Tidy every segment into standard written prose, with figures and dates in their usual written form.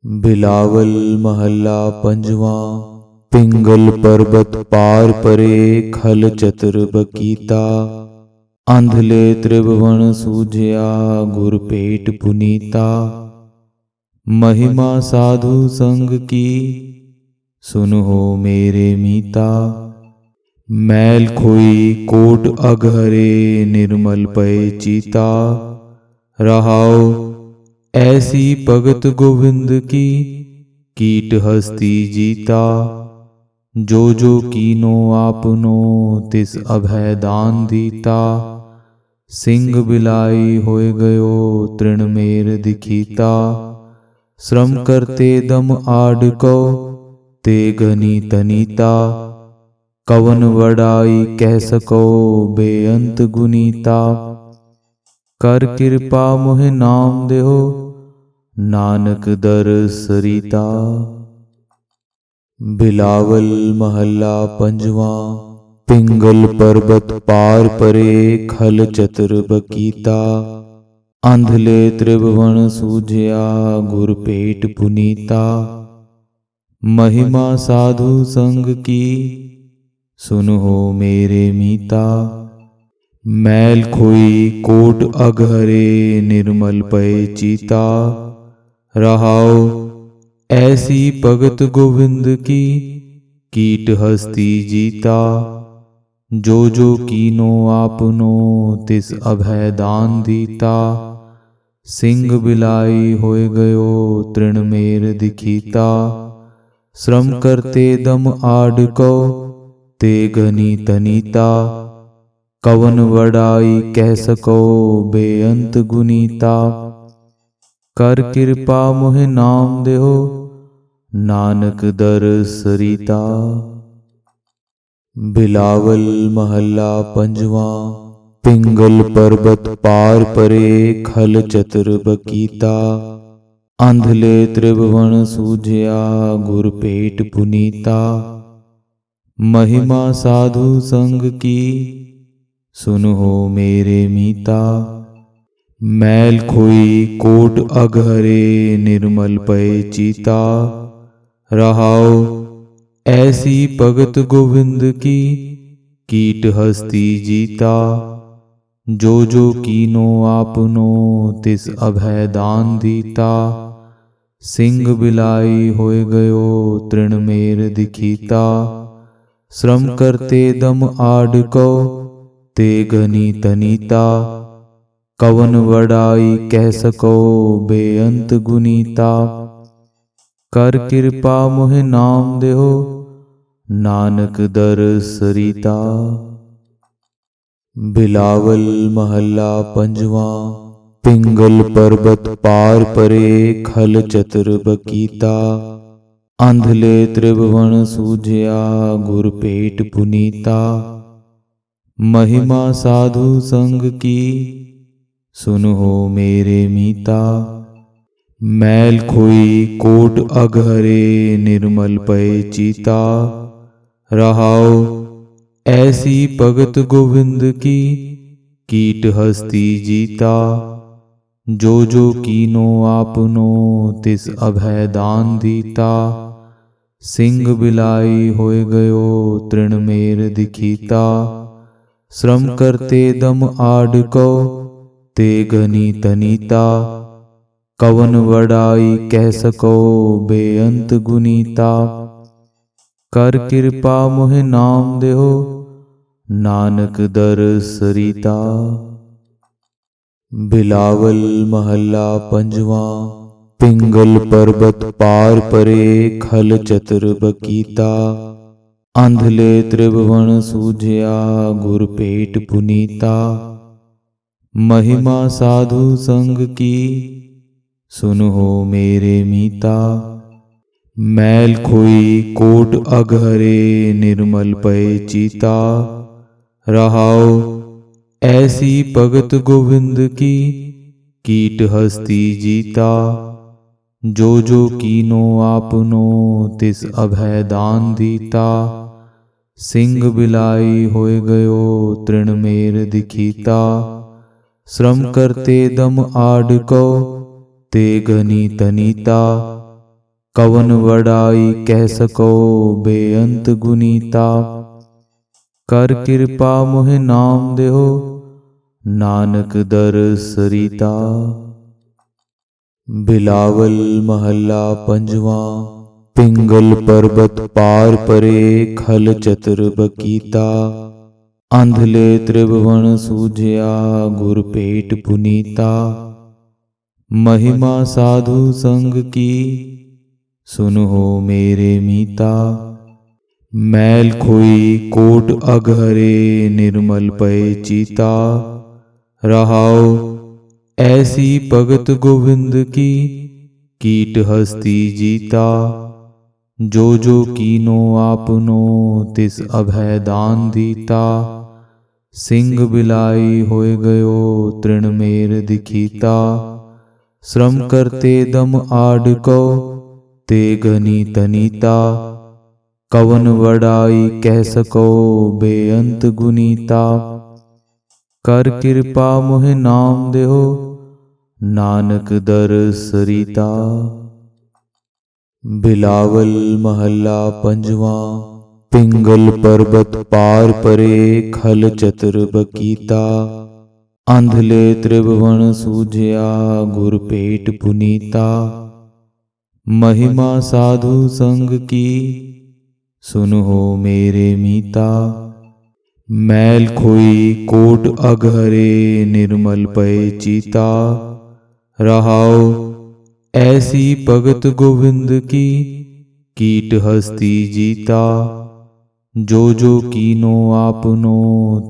बिलावल महल्ला पंजवा। पिंगल पर्वत पार परे खल चतुर बकीता। अंधले त्रिभुवन सूझया गुर पेट पुनीता। महिमा साधु संग की सुनो मेरे मीता। मैल खोई कोट अघहरे निर्मल पय चीता। रहाओ ऐसी भगत गोविंद की कीट हस्ती जीता। जो जो कीनो आपनो तिस अभय दान दीता। सिंह बिलाई होए गयो तृण मेर दिखीता। श्रम करते दम आडको ते घनी तनीता। कवन वडाई कह सको बेअंत गुनीता। कर कृपा मोहि नाम देहो नानक दर सरिता। बिलावल महल्ला पंजवा। पिंगल पर्वत पार परे खल चतुर बकीता। अंधले त्रिभुवन सूझया गुर पेट पुनीता। महिमा साधु संग की सुनो मेरे मीता। मैल खोई कोट अघहरे निर्मल पय चीता। रहाओ ऐसी भगत गोविंद की कीट हस्ती जीता। जो जो कीनो आपनो तिस अभय दान दीता। सिंह बिलाई होए गयो तृण मेर दिखीता। श्रम करते दम आडको ते घनी तनीता। कवन वडाई कह सको बेअंत गुनीता। कर कृपा मोहि नाम देहो नानक दर सरिता। बिलावल महल्ला पंजवा। पिंगल पर्वत पार परे खल चतुर बकीता। अंधले त्रिभुवन सूझया गुर पेट पुनीता। महिमा साधु संग की सुनो मेरे मीता। मैल खोई कोट अघहरे निर्मल पय चीता। रहाओ ऐसी भगत गोविंद की कीट हस्ती जीता। जो जो कीनो आपनो तिस अभय दान दीता। सिंह बिलाई होए गयो तृण मेर दिखीता। श्रम करते दम आडको ते घनी तनीता। कवन वडाई कह सको बेअंत गुनीता। कर कृपा मोहि नाम देहो नानक दर सरिता। बिलावल महल्ला पंजवा। पिंगल पर्वत पार परे खल चतुर बकीता। अंधले त्रिभुवन सूझया गुर पेट पुनीता। महिमा साधु संग की सुनो मेरे मीता। मैल खोई कोट अघहरे निर्मल पय चीता। रहाओ ऐसी भगत गोविंद की कीट हस्ती जीता। जो जो कीनो आपनो तिस अभय दान दीता। सिंह बिलाई होए गयो तृण मेर दिखीता। श्रम करते दम आडको ते घनी तनीता। कवन वडाई कह सको बेअंत गुनीता। कर कृपा मोहि नाम देहो नानक दर सरिता। बिलावल महल्ला पंजवा। पिंगल पर्वत पार परे खल चतुर बकीता। अंधले त्रिभुवन सूझया गुर पेट पुनीता। महिमा साधु संग की सुनो मेरे मीता। मैल खोई कोट अघहरे निर्मल पय चीता। रहाओ ऐसी भगत गोविंद की कीट हस्ती जीता। जो जो कीनो आपनो तिस अभय दान दीता। सिंह बिलाई होए गयो तृण मेर दिखीता। श्रम करते दम आडको ते घनी तनीता। कवन वडाई कह सको बेअंत गुनीता। कर कृपा मोहि नाम देहो नानक दर सरिता। बिलावल महल्ला पंजवा। पिंगल पर्वत पार परे खल चतुर बकीता। अंधले त्रिभुवन सूझया गुर पेट पुनीता। महिमा साधु संग की सुनो मेरे मीता। मैल खोई कोट अघहरे निर्मल पय चीता। रहाओ ऐसी भगत गोविंद की कीट हस्ती जीता। जो जो कीनो आपनो तिस अभय दान दीता। सिंह बिलाई होए गयो तृण मेर दिखीता। श्रम करते दम आडको ते घनी तनीता। कवन वडाई कह सको बेअंत गुनीता। कर कृपा मोहि नाम देहो नानक दर सरिता। बिलावल महल्ला पंजवा। पिंगल पर्वत पार परे खल चतुर बकीता। अंधले त्रिभुवन सूझया गुर पेट पुनीता। महिमा साधु संग की सुनो मेरे मीता। मैल खोई कोट अघहरे निर्मल पय चीता। रहाओ ऐसी भगत गोविंद की कीट हस्ती जीता। जो जो कीनो आपनो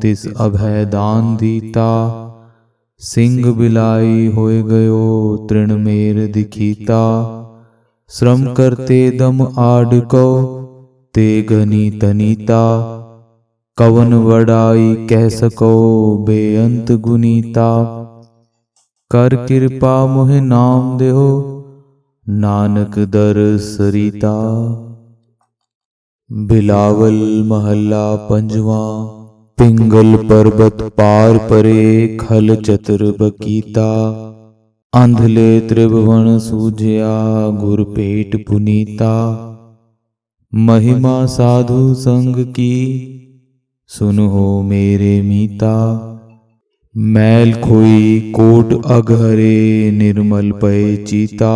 तिस अभय दान दीता। सिंह बिलाई होए गयो तृण मेर दिखीता। श्रम करते दम आडको ते घनी तनीता। कवन वडाई कह सको बेअंत गुनीता। कर कृपा मोहि नाम देहो नानक दर सरिता। बिलावल महल्ला पंजवा। पिंगल पर्वत पार परे खल चतुर बकीता। अंधले त्रिभुवन सूझया गुर पेट पुनीता। महिमा साधु संग की सुनो मेरे मीता। मैल खोई कोट अघहरे निर्मल पय चीता।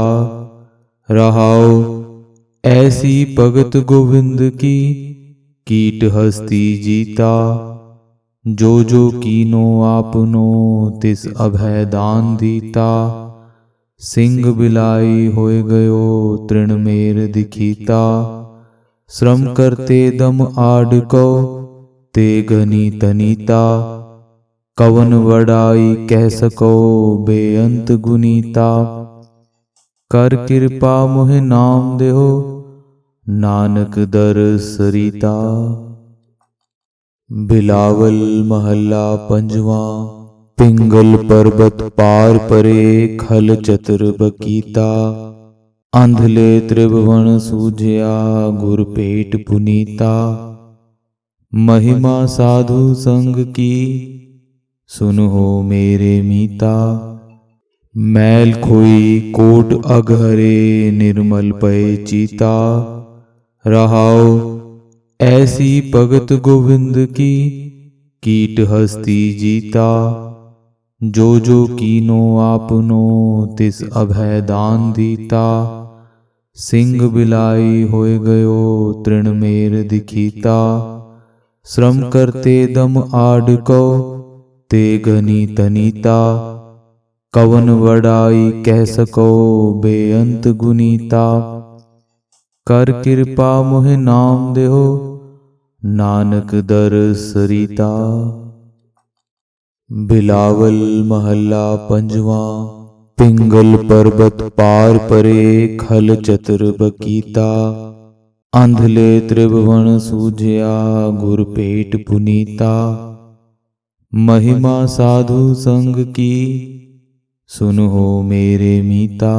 रहाओ ऐसी भगत गोविंद की कीट हस्ती जीता। जो जो कीनो आपनो तिस अभय दान दीता। सिंह बिलाई होए गयो तृण मेर दिखीता। श्रम करते दम आडको ते घनी तनीता। कवन वडाई कह सको बेअंत गुनीता। कर कृपा मोहि नाम देहो नानक दर सरिता। बिलावल महल्ला पंजवा। पिंगल पर्वत पार परे खल चतुर बकीता। अंधले त्रिभुवन सूझया गुर पेट पुनीता। महिमा साधु संग की सुनो मेरे मीता। मैल खोई कोट अघहरे निर्मल पय चीता। रहाओ ऐसी भगत गोविंद की कीट हस्ती जीता। जो जो कीनो आपनो तिस अभय दान दीता। सिंह बिलाई होए गयो तृण मेर दिखीता। श्रम करते दम आडको ते घनी तनीता। कवन वडाई कह सको बेअंत गुनीता। कर कृपा मोहि नाम देहो नानक दर सरिता। बिलावल महल्ला पंजवा। पिंगल पर्वत पार परे खल चतुर बकीता। अंधले त्रिभुवन सूझया गुर पेट पुनीता। महिमा साधु संग की सुनो मेरे मीता।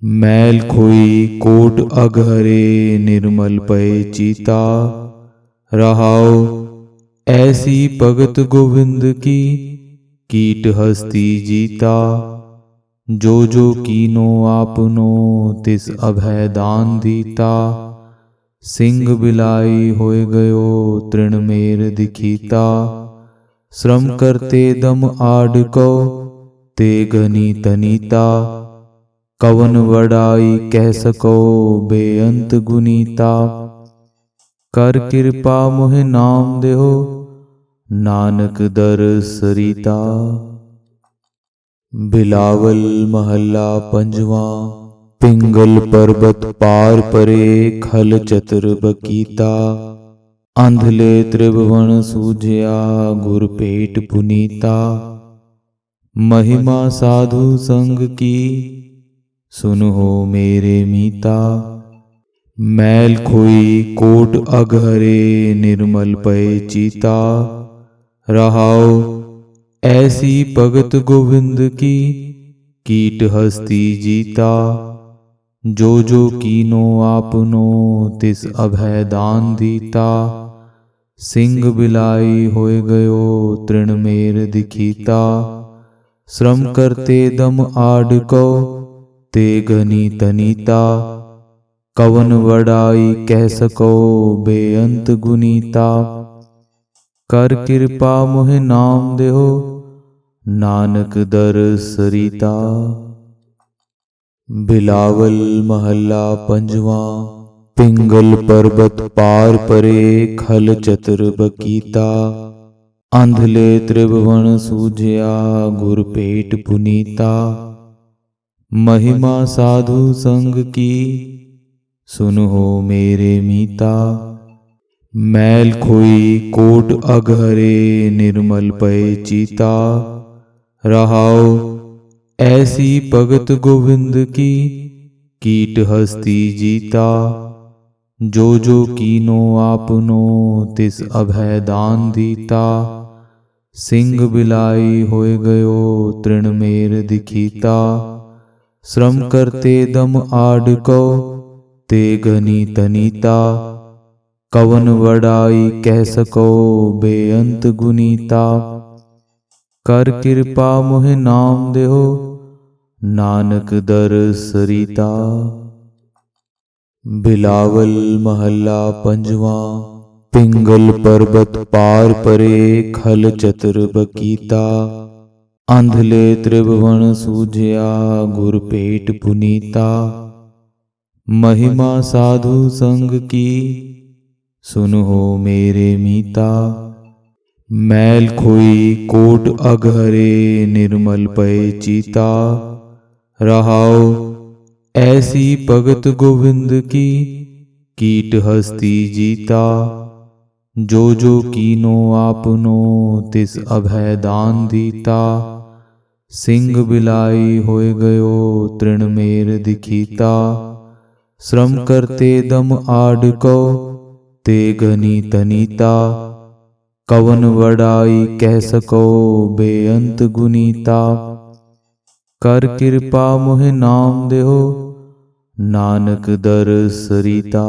मैल खोई कोट अघहरे निर्मल पय चीता। रहाओ ऐसी भगत गोविंद की कीट हस्ती जीता। जो जो कीनो आपनो तिस अभय दान दीता। सिंह बिलाई होए गयो तृण मेर दिखीता। श्रम करते दम आडको ते घनी तनीता। कवन वडाई कह सको बेअंत गुनीता। कर कृपा मोहि नाम देहो नानक दर सरीता। बिलावल महला पंजवा। पिंगल पर्वत पार परे खल चतुर बकीता। अंधले त्रिभुवन सूझया गुर पेट पुनीता। महिमा साधु संग की सुनो मेरे मीता। मैल खोई कोट अघहरे निर्मल पय चीता। रहाओ ऐसी भगत गोविंद की कीट हस्ती जीता। जो जो कीनो आपनो तिस अभय दान दीता। सिंह बिलाई होए गयो तृण मेर दिखीता। श्रम करते दम आडको ते घनी तनीता। कवन वडाई कह सको बेअंत गुनीता। कर कृपा मोहि नाम देहो नानक दर सरीता। बिलावल महला पंजवा। पिंगल पर्वत पार परे खल चतुर बकीता। अंधले त्रिभुवन सूझया गुर पेट पुनीता। महिमा साधु संग की सुनो मेरे मीता। मैल खोई कोट अघहरे निर्मल पय चीता। रहाओ ऐसी भगत गोविंद की कीट हस्ती जीता। जो जो कीनो आपनो तिस अभय दान दीता। सिंह बिलाई होए गयो तृण मेर दिखीता। श्रम करते दम आडको ते घनी तनीता। कवन वडाई कह सको बेअंत गुनीता। कर कृपा मोहि नाम देहो नानक दर सरीता। बिलावल महला पंजवा। पिंगल पर्वत पार परे खल चतुर बकीता। अंधले त्रिभुवन सूझया गुर पेट पुनीता। महिमा साधु संग की सुनो मेरे मीता। मैल खोई कोट अघहरे निर्मल पय चीता। रहाओ ऐसी भगत गोविंद की कीट हस्ती जीता। जो जो कीनो आपनो तिस अभय दान दीता। सिंह बिलाई होए गयो तृण मेर दिखीता। श्रम करते दम आडको ते घनी तनीता। कवन वडाई कह सको बेअंत गुनीता। कर कृपा मोहि नाम देहो नानक दर सरीता।